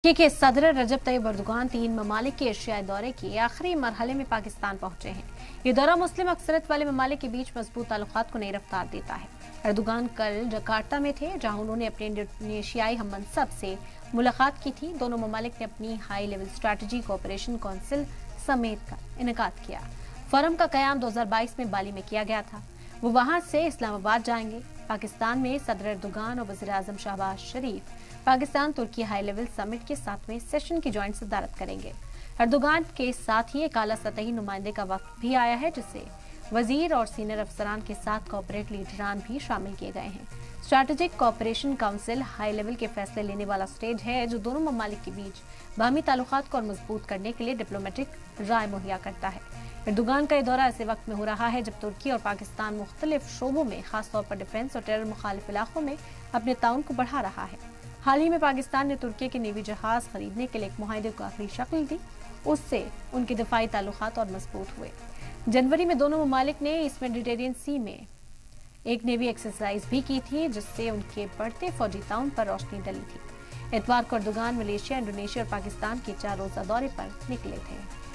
कि सदर रजब तैयब अर्दोगान 3 ममालिक के एशियाई दौरे के आखिरी मरहले में पाकिस्तान पहुंचे हैं। ये दौरा मुस्लिम अक्सरियत वाले ममालिक के बीच मजबूत ताल्लुकात को नई रफ्तार देता है। अर्दोगान कल जकार्ता में थे, जहां उन्होंने अपने इंडोनेशियाई हममनसब से मुलाकात की थी। दोनों ममालिक ने अपनी high level strategy cooperation council समेत का इनेकाद किया। फोरम का कयाम 2022 में बाली में किया गया था। वो वहां से इस्लामाबाद जाएंगे। पाकिस्तान में सदर अर्दोगान और वज़ीर आज़म शहबाज शरीफ पाकिस्तान तुर्की हाई लेवल समिट के 7वें सेशन की ज्वाइंट सदारत करेंगे। अर्दोगान के साथ ही एक आला सतही नुमाइंदे का वक्त भी आया है, जिससे वजीर और सीनियर अफसरान के साथ कॉर्पोरेट लीडरान भी शामिल किए गए हैं। Strategic cooperation council high level के फैसले लेने वाला स्टेज है, जो दोनों ममालिक के बीच बाहमी ताल्लुकात को और मजबूत करने के लिए डिप्लोमेटिक राय मुहैया करता है। अर्दोगान का ये दौरा ऐसे वक्त में हो रहा है जब तुर्की और पाकिस्तान मुख्तलिफ शोबों में, खासतौर पर डिफेंस और टेरर मुखालिफ इलाकों में अपने ताउन को बढ़ा रहा है। हाल ही में पाकिस्तान ने तुर्की के नेवी जहाज खरीदने के लिए एक मुआहदे को आखिरी शक्ल दी। उससे उनके दिफाई ताल्लुकात और मजबूत हुए। जनवरी में दोनों ममालिक ने ईस्ट मेडिटेरियन सी में एक नेवी एक्सरसाइज भी की थी, जिससे उनके बढ़ते फौजी ताउन पर रोशनी डली थी। इतवार को अर्दोगान मलेशिया, इंडोनेशिया और पाकिस्तान के 4 रोजा दौरे पर निकले थे।